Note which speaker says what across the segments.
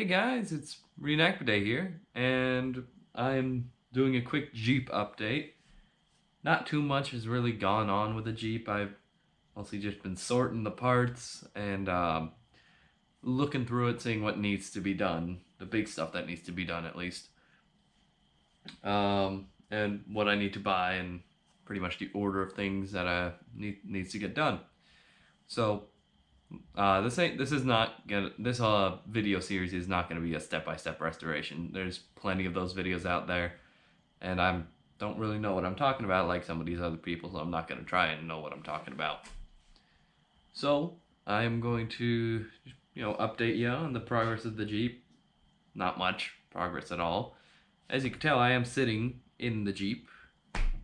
Speaker 1: guys, it's Reenactment Day here, and I'm doing a quick Jeep update. Not too much has really gone on with the Jeep. I've mostly just been sorting the parts and looking through it, seeing what needs to be done. The big stuff that needs to be done, at least. And what I need to buy, and pretty much the order of things that needs to get done. So this video series is not gonna be a step-by-step restoration. There's plenty of those videos out there, and I don't really know what I'm talking about like some of these other people, so I'm not gonna try and know what I'm talking about. So I'm going to update you on the progress of the Jeep. Not much progress at all. As you can tell, I am sitting in the Jeep.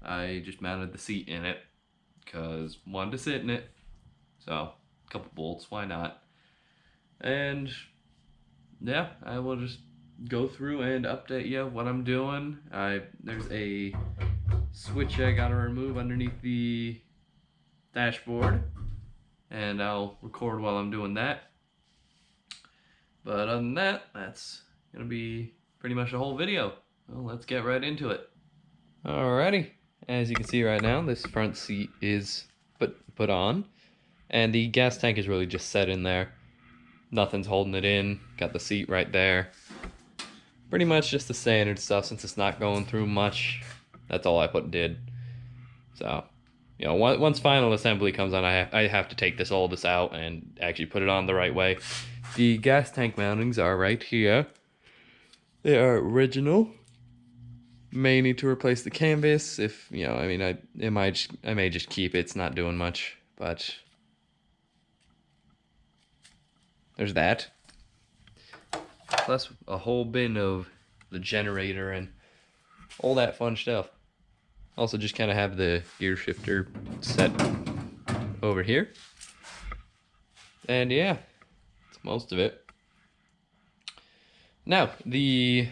Speaker 1: I just mounted the seat in it because I wanted to sit in it. So couple bolts, why not? And yeah, I will just go through and update you what I'm doing. There's a switch I gotta remove underneath the dashboard, and I'll record while I'm doing that. But other than that, that's gonna be pretty much the whole video. Well, let's get right into it. Alrighty, as you can see right now, this front seat is put on. And the gas tank is really just set in there. Nothing's holding it in. Got the seat right there. Pretty much just the standard stuff since it's not going through much. That's all I did. So, once final assembly comes on, I have to take all this out and actually put it on the right way. The gas tank mountings are right here. They are original. May need to replace the canvas if, I may just keep it. It's not doing much, but there's that. Plus a whole bin of the generator and all that fun stuff. Also just kind of have the gear shifter set over here. And yeah, that's most of it. Now, the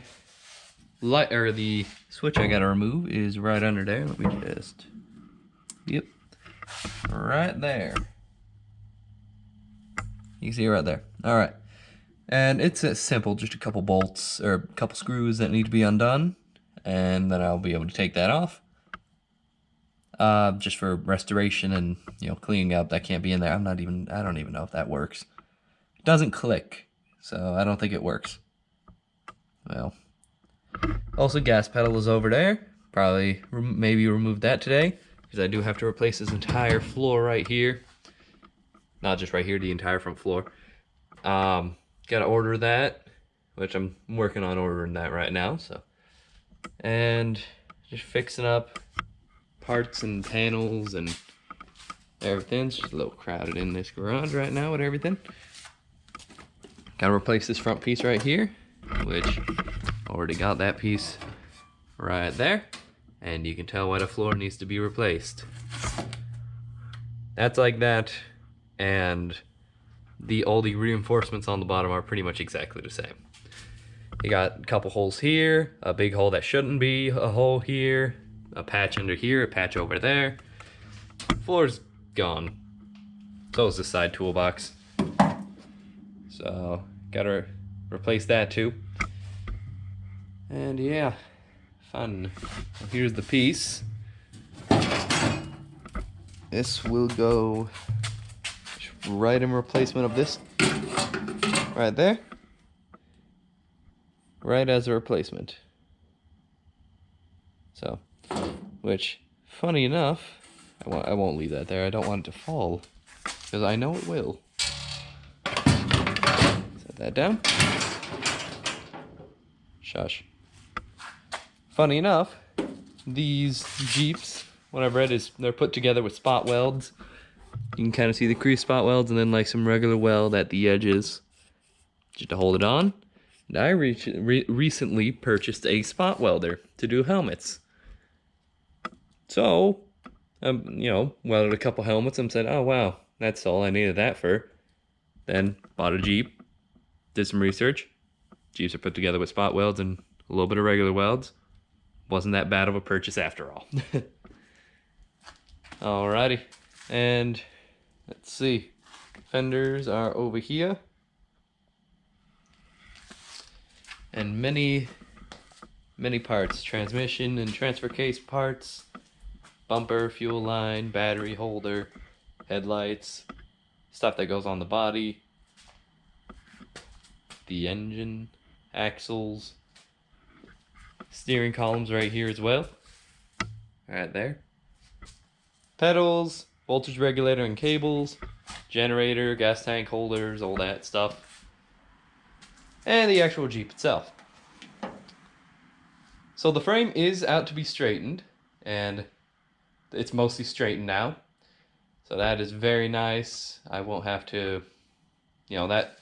Speaker 1: switch I gotta remove is right under there. Let me just, yep, right there. You can see it right there. Alright. And it's simple, just a couple bolts, or a couple screws that need to be undone. And then I'll be able to take that off. Just for restoration and, cleaning up. That can't be in there. I don't even know if that works. It doesn't click, so I don't think it works. Well. Also, gas pedal is over there. Probably, maybe remove that today, because I do have to replace this entire floor right here. Not just right here, the entire front floor. Gotta order that, which I'm working on ordering that right now. So, and just fixing up parts and panels and everything. It's just a little crowded in this garage right now with everything. Gotta replace this front piece right here, which already got that piece right there. And you can tell why the floor needs to be replaced. That's like that. And all the reinforcements on the bottom are pretty much exactly the same. You got a couple holes here, a big hole that shouldn't be, a hole here, a patch under here, a patch over there. Floor's gone. So is this side toolbox. So, gotta replace that too. And yeah, fun. Here's the piece. This will go right in replacement of this right there, right as a replacement. So, which, funny enough, I won't leave that there. I don't want it to fall, because I know it will. Set that down. Shush. Funny enough, these Jeeps, what I've read is they're put together with spot welds. You can kind of see the crease spot welds and then like some regular weld at the edges just to hold it on. And I recently purchased a spot welder to do helmets. So, welded a couple helmets and said, oh wow, that's all I needed that for. Then bought a Jeep, did some research. Jeeps are put together with spot welds and a little bit of regular welds. Wasn't that bad of a purchase after all. Alrighty. And let's see, fenders are over here. And many parts. Transmission and transfer case parts, bumper, fuel line, battery holder, headlights, stuff that goes on the body, the engine, axles, steering columns right here as well. Right there. Pedals, voltage regulator and cables, generator, gas tank holders, all that stuff. And the actual Jeep itself. So the frame is out to be straightened, and it's mostly straightened now. So that is very nice. I won't have to, that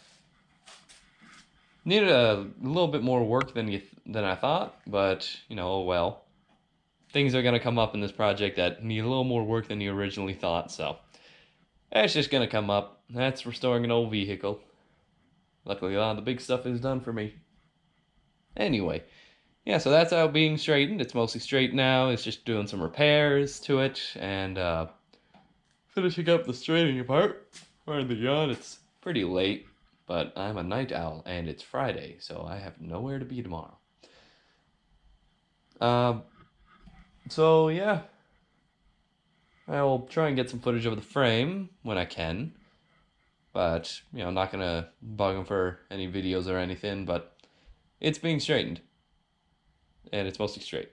Speaker 1: needed a little bit more work than I thought, but oh well. Things are gonna come up in this project that need a little more work than you originally thought, so it's just gonna come up. That's restoring an old vehicle. Luckily, a lot of the big stuff is done for me. Anyway, yeah, so that's how being straightened. It's mostly straight now. It's just doing some repairs to it and finishing up the straightening part. Pardon the yawn. It's pretty late, but I'm a night owl and it's Friday, so I have nowhere to be tomorrow. So yeah, I'll try and get some footage of the frame when I can, but I'm not gonna bug them for any videos or anything, but it's being straightened and it's mostly straight.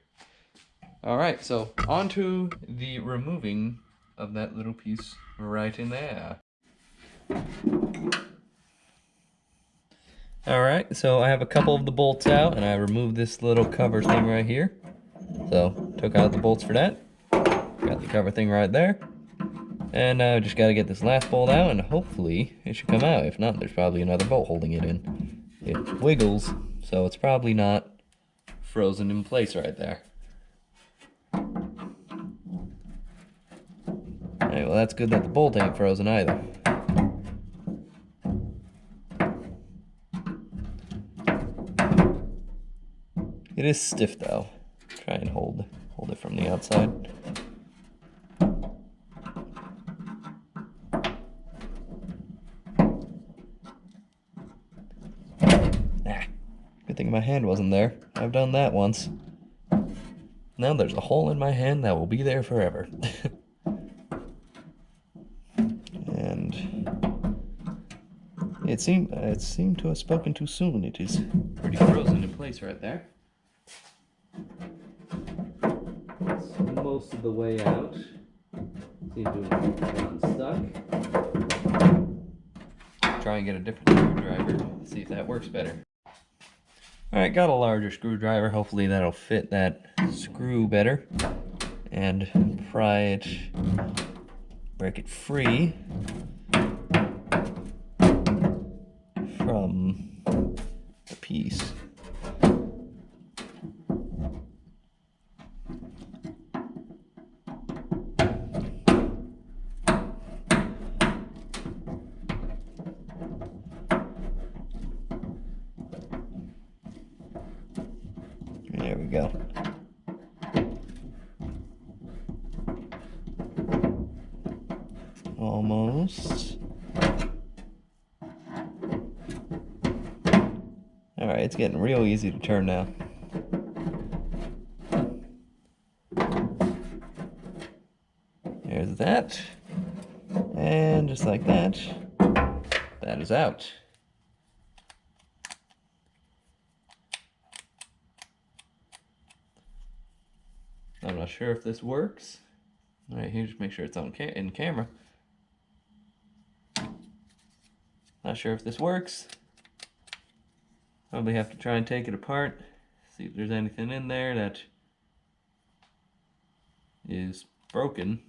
Speaker 1: All right, so on to the removing of that little piece right in there. All right, so I have a couple of the bolts out and I removed this little cover thing right here. So took out the bolts for that. Got the cover thing right there. And now I just got to get this last bolt out and hopefully it should come out. If not, there's probably another bolt holding it in. It wiggles, so it's probably not frozen in place right there. Alright, well that's good that the bolt ain't frozen either. It is stiff though. Try and hold it from the outside. Good thing my hand wasn't there. I've done that once. Now there's a hole in my hand that will be there forever. And it seemed to have spoken too soon. It is pretty frozen in place right there. It's most of the way out. Seems to have gotten stuck. Try and get a different screwdriver. See if that works better. Alright, got a larger screwdriver. Hopefully that'll fit that screw better. And pry it, break it free from the piece. There we go. Almost. Alright, it's getting real easy to turn now. There's that. And just like that, that is out. I'm not sure if this works. All right, here, just make sure it's on in camera. Not sure if this works. Probably have to try and take it apart, see if there's anything in there that is broken.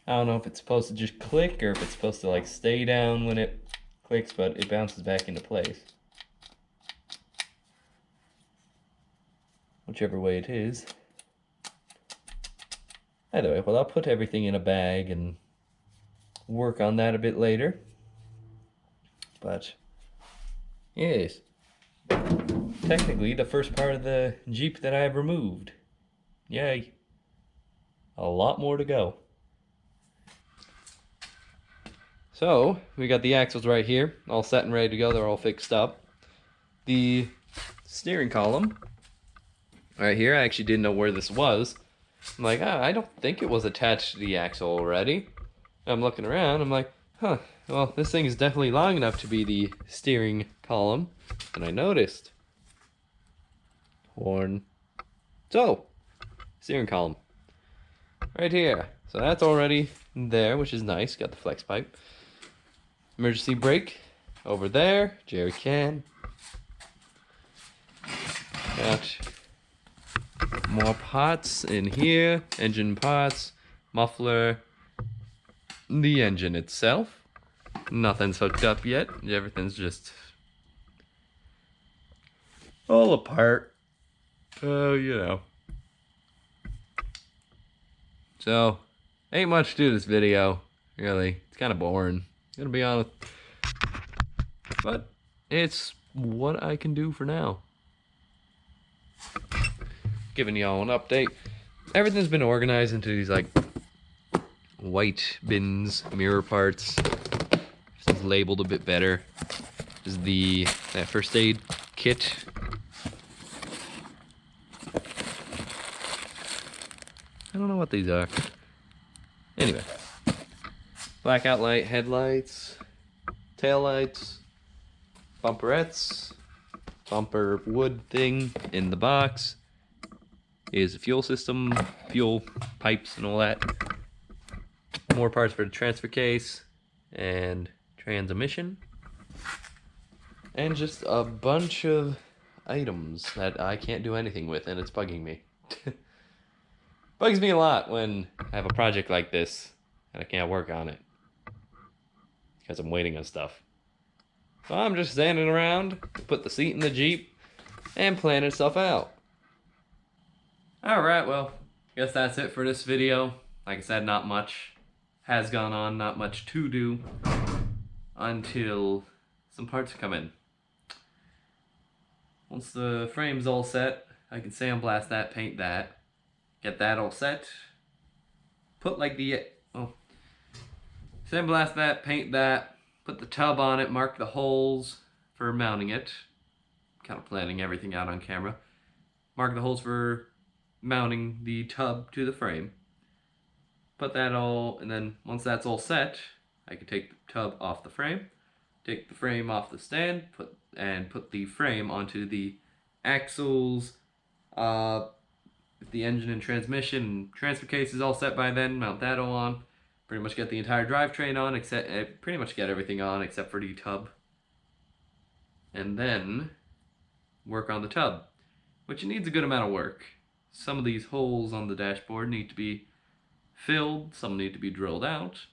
Speaker 1: I don't know if it's supposed to just click or if it's supposed to like stay down when it clicks, but it bounces back into place. Whichever way it is. Either way, well, I'll put everything in a bag and work on that a bit later. But, yes. Technically, the first part of the Jeep that I've removed. Yay. A lot more to go. So, we got the axles right here, all set and ready to go. They're all fixed up. the steering column right here. I actually didn't know where this was. I'm like, I don't think it was attached to the axle already. I'm looking around, I'm like, huh, well, this thing is definitely long enough to be the steering column. And I noticed. Horn. So, steering column. Right here. So that's already there, which is nice. Got the flex pipe. Emergency brake over there. Jerry can. Got more parts in here. Engine parts. Muffler. The engine itself. Nothing's hooked up yet. Everything's just all apart. You know. So, ain't much to this video, really. It's kind of boring, gonna be honest. But it's what I can do for now. Giving y'all an update. Everything's been organized into these like white bins, mirror parts. It's labeled a bit better. This is that first aid kit. I don't know what these are. Anyway. Blackout light, headlights, tail lights, bumperettes, bumper wood thing in the box. Is a fuel system, fuel pipes and all that. More parts for the transfer case and transmission. And just a bunch of items that I can't do anything with, and it's bugging me. Bugs me a lot when I have a project like this and I can't work on it because I'm waiting on stuff. So I'm just standing around, put the seat in the Jeep, and planning stuff out. Alright, well, guess that's it for this video. Like I said, not much has gone on, not much to do until some parts come in. Once the frame's all set, I can sandblast that, paint that. Get that all set. Put like sandblast that, paint that, put the tub on it, mark the holes for mounting it. Kind of planning everything out on camera. Mark the holes for mounting the tub to the frame. Put that all, and then once that's all set, I can take the tub off the frame, take the frame off the stand, put the frame onto the axles, the engine and transmission and transfer case is all set by then, mount that all on. Pretty much get the entire drivetrain on, pretty much get everything on except for the tub. And then work on the tub, which needs a good amount of work. Some of these holes on the dashboard need to be filled, some need to be drilled out,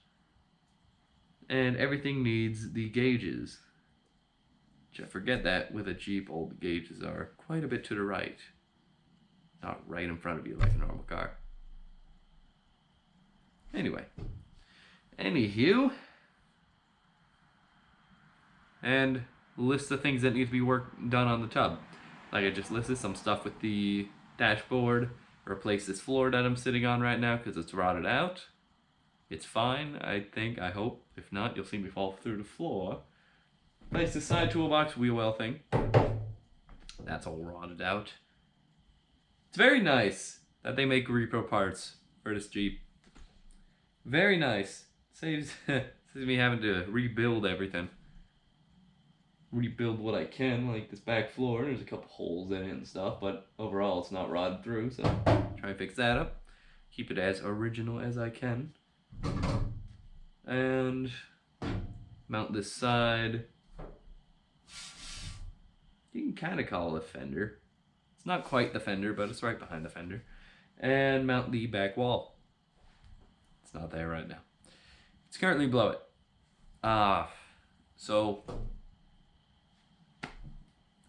Speaker 1: and everything needs the gauges. Which I forget that with a Jeep, all the gauges are quite a bit to the right. Not right in front of you like a normal car. Anyway. Anywho. And list the things that need to be done on the tub. Like I just listed some stuff with the dashboard. Replace this floor that I'm sitting on right now because it's rotted out. It's fine, I think, I hope. If not, you'll see me fall through the floor. Place the side toolbox wheel well thing. That's all rotted out. It's very nice that they make repro parts for this Jeep. Very nice. Saves me having to rebuild everything. Rebuild what I can, like this back floor. There's a couple holes in it and stuff, but overall it's not rotted through, so try and fix that up. Keep it as original as I can. And mount this side. You can kind of call it a fender. It's not quite the fender, but it's right behind the fender. And mount the back wall. It's not there right now. It's currently below it. So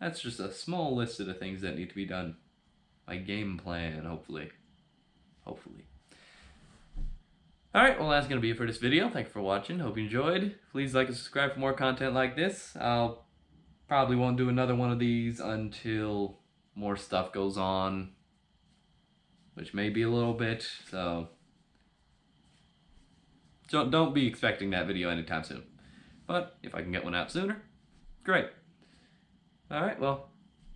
Speaker 1: that's just a small list of the things that need to be done. My game plan, hopefully. Hopefully. Alright, well that's going to be it for this video. Thank you for watching. Hope you enjoyed. Please like and subscribe for more content like this. I'll probably won't do another one of these until more stuff goes on, which may be a little bit, so don't be expecting that video anytime soon. But if I can get one out sooner, great. Alright, well,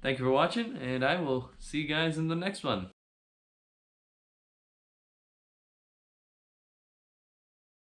Speaker 1: thank you for watching, and I will see you guys in the next one.